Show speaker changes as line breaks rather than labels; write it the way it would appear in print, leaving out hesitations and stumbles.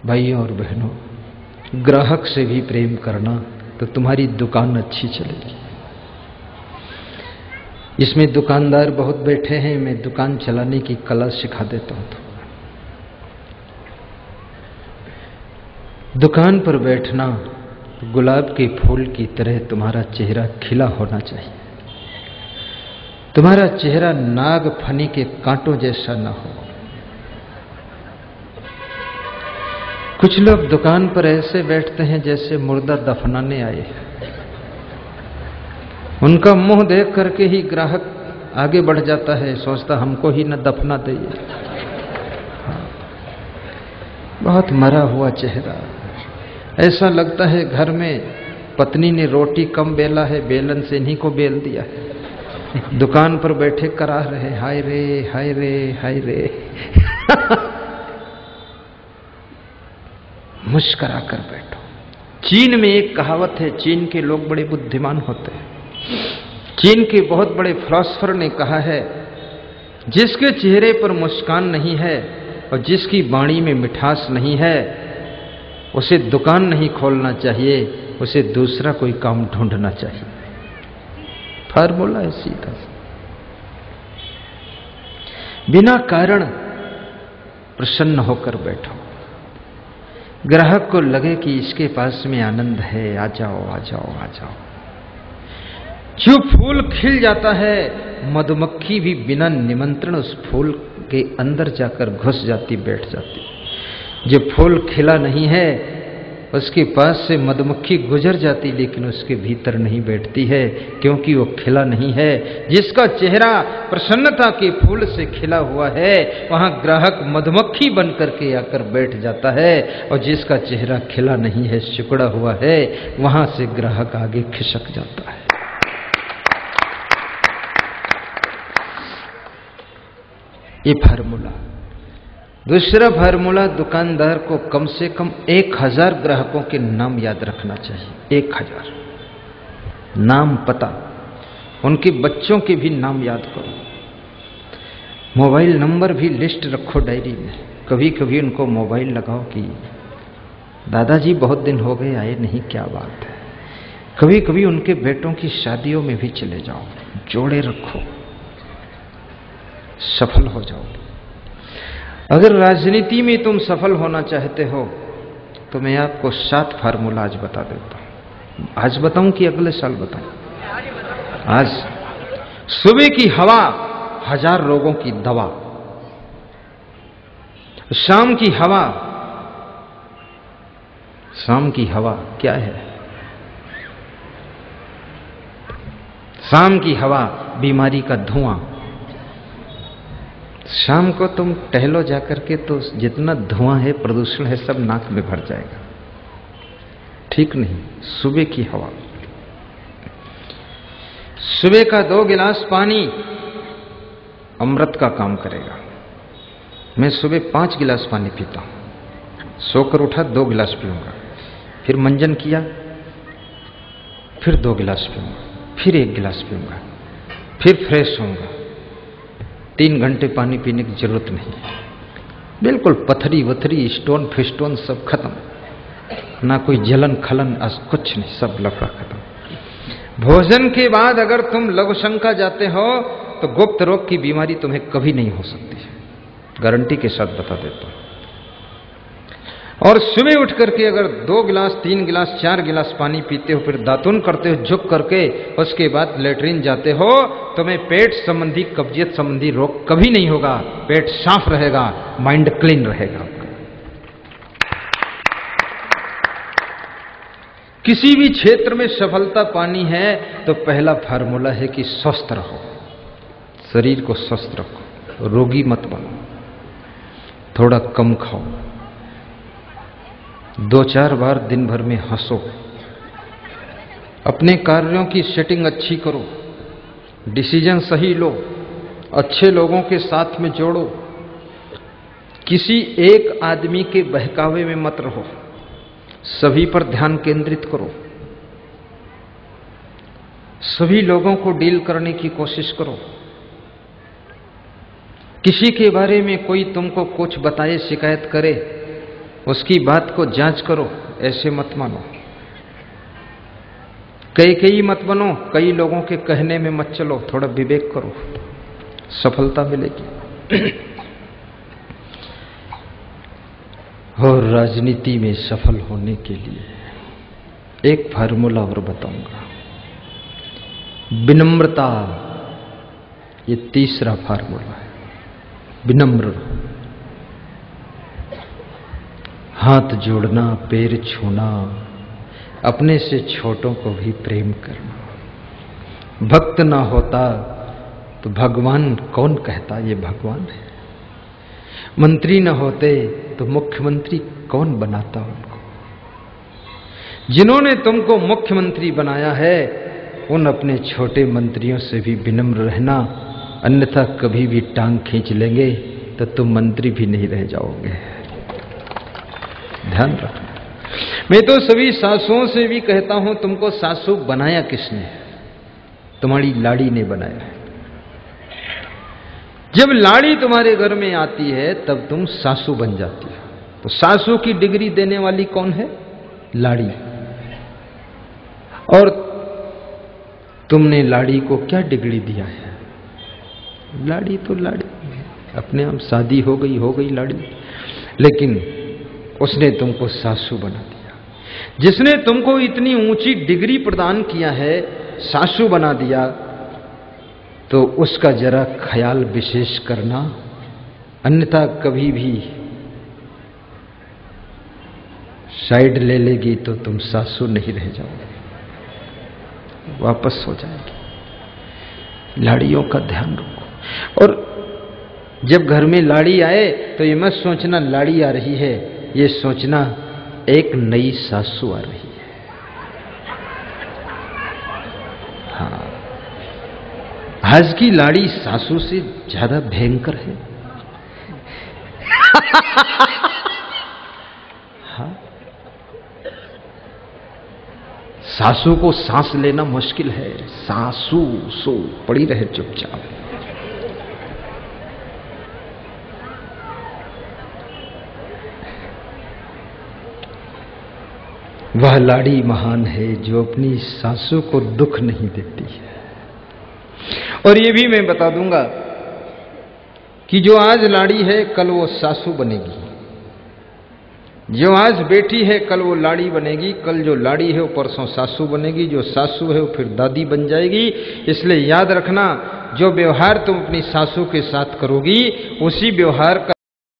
भाइयों और बहनों, ग्राहक से भी प्रेम करना तो तुम्हारी दुकान अच्छी चलेगी। इसमें दुकानदार बहुत बैठे हैं, मैं दुकान चलाने की कला सिखा देता हूं। दुकान पर बैठना गुलाब के फूल की तरह तुम्हारा चेहरा खिला होना चाहिए। तुम्हारा चेहरा नाग फनी के कांटों जैसा ना हो। कुछ लोग दुकान पर ऐसे बैठते हैं जैसे मुर्दा दफनाने आए। उनका मुंह देख करके ही ग्राहक आगे बढ़ जाता है, सोचता हमको ही न दफना दे। बहुत मरा हुआ चेहरा, ऐसा लगता है घर में पत्नी ने रोटी कम बेला है, बेलन से इन्हीं को बेल दिया है। दुकान पर बैठे करा रहे, हाय रे हाय रे हाय रे। मुस्कुरा कर बैठो। चीन में एक कहावत है, चीन के लोग बड़े बुद्धिमान होते हैं। चीन के बहुत बड़े फिलोसोफर ने कहा है, जिसके चेहरे पर मुस्कान नहीं है और जिसकी वाणी में मिठास नहीं है, उसे दुकान नहीं खोलना चाहिए, उसे दूसरा कोई काम ढूंढना चाहिए। फार्मूला है सीधा। बिना कारण प्रसन्न होकर बैठो। ग्राहक को लगे कि इसके पास में आनंद है, आ जाओ आ जाओ आ जाओ। जो फूल खिल जाता है, मधुमक्खी भी बिना निमंत्रण उस फूल के अंदर जाकर घुस जाती, बैठ जाती। जो फूल खिला नहीं है, उसके पास से मधुमक्खी गुजर जाती, लेकिन उसके भीतर नहीं बैठती है, क्योंकि वो खिला नहीं है। जिसका चेहरा प्रसन्नता के फूल से खिला हुआ है, वहां ग्राहक मधुमक्खी बन करके आकर बैठ जाता है, और जिसका चेहरा खिला नहीं है, सिकुड़ा हुआ है, वहां से ग्राहक आगे खिसक जाता है। ये फार्मूला। दूसरा फार्मूला, दुकानदार को कम से कम 1000 ग्राहकों के नाम याद रखना चाहिए। 1000 नाम, पता, उनके बच्चों के भी नाम याद करो। मोबाइल नंबर भी लिस्ट रखो डायरी में। कभी कभी उनको मोबाइल लगाओ कि दादाजी बहुत दिन हो गए आए नहीं, क्या बात है। कभी कभी उनके बेटों की शादियों में भी चले जाओ, जोड़े रखो, सफल हो जाओ। अगर राजनीति में तुम सफल होना चाहते हो तो मैं आपको 7 फार्मूला आज बता देता हूं। आज बताऊं कि अगले साल बताऊं? आज। सुबह की हवा 1000 रोगों की दवा। शाम की हवा, शाम की हवा क्या है? शाम की हवा बीमारी का धुआं। शाम को तुम टहलो जाकर के, तो जितना धुआं है, प्रदूषण है, सब नाक में भर जाएगा। ठीक नहीं। सुबह की हवा। सुबह का 2 गिलास पानी अमृत का काम करेगा। मैं सुबह 5 गिलास पानी पीता हूं। सोकर उठा 2 गिलास पीऊंगा, फिर मंजन किया, फिर 2 गिलास पीऊंगा, फिर 1 गिलास पीऊंगा, फिर फ्रेश होऊंगा। 3 घंटे पानी पीने की जरूरत नहीं। बिल्कुल पथरी वथरी, स्टोन फिस्टोन सब खत्म, ना कोई जलन खलन, कुछ नहीं, सब लफड़ा खत्म। भोजन के बाद अगर तुम लघु शंका जाते हो तो गुप्त रोग की बीमारी तुम्हें कभी नहीं हो सकती, गारंटी के साथ बता देता हूं। और सुबह उठ करके अगर 2 गिलास 3 गिलास 4 गिलास पानी पीते हो, फिर दातुन करते हो झुक करके, उसके बाद लेटरिन जाते हो, तुम्हें पेट संबंधी, कब्जियत संबंधी रोग कभी नहीं होगा। पेट साफ रहेगा, माइंड क्लीन रहेगा। किसी भी क्षेत्र में सफलता पानी है तो पहला फार्मूला है कि स्वस्थ रहो, शरीर को स्वस्थ रखो, रोगी मत बनो, थोड़ा कम खाओ, 2-4 बार दिन भर में हंसो, अपने कार्यों की सेटिंग अच्छी करो, डिसीजन सही लो, अच्छे लोगों के साथ में जोड़ो, किसी एक आदमी के बहकावे में मत रहो, सभी पर ध्यान केंद्रित करो, सभी लोगों को डील करने की कोशिश करो। किसी के बारे में कोई तुमको कुछ बताए, शिकायत करे उसकी बात को जांच करो, ऐसे मत मानो। कई मत बनो, कई लोगों के कहने में मत चलो, थोड़ा विवेक करो, सफलता मिलेगी। और राजनीति में सफल होने के लिए एक फार्मूला और बताऊंगा, विनम्रता। ये तीसरा फार्मूला है, विनम्र। हाथ जोड़ना, पैर छूना, अपने से छोटों को भी प्रेम करना। भक्त ना होता तो भगवान कौन कहता ये भगवान है। मंत्री न होते तो मुख्यमंत्री कौन बनाता उनको। जिन्होंने तुमको मुख्यमंत्री बनाया है उन अपने छोटे मंत्रियों से भी विनम्र रहना, अन्यथा कभी भी टांग खींच लेंगे तो तुम मंत्री भी नहीं रह जाओगे। ध्यान रखना। मैं तो सभी सासुओं से भी कहता हूं, तुमको सासू बनाया किसने? तुम्हारी लाड़ी ने बनाया है। जब लाड़ी तुम्हारे घर में आती है तब तुम सासू बन जाती हो। तो सासू की डिग्री देने वाली कौन है? लाड़ी। और तुमने लाड़ी को क्या डिग्री दिया है? लाड़ी तो लाड़ी अपने आप, शादी हो गई लाड़ी, लेकिन उसने तुमको सासू बना दिया। जिसने तुमको इतनी ऊंची डिग्री प्रदान किया है, सासू बना दिया, तो उसका जरा ख्याल विशेष करना, अन्यथा कभी भी साइड ले लेगी तो तुम सासू नहीं रह जाओगे, वापस हो जाएगी। लाड़ियों का ध्यान रखो। और जब घर में लाड़ी आए तो ये मत सोचना लाड़ी आ रही है, ये सोचना एक नई सासू आ रही है। हाँ, आज की लाड़ी सासू से ज्यादा भयंकर है। हाँ, सासू को सांस लेना मुश्किल है। सासू सो पड़ी रहे चुपचाप। वह लाड़ी महान है जो अपनी सासू को दुख नहीं देती है। और ये भी मैं बता दूंगा कि जो आज लाड़ी है कल वो सासू बनेगी, जो आज बेटी है कल वो लाड़ी बनेगी, कल जो लाड़ी है वो परसों सासू बनेगी, जो सासू है वो फिर दादी बन जाएगी। इसलिए याद रखना, जो व्यवहार तुम अपनी सासू के साथ करोगी उसी व्यवहार का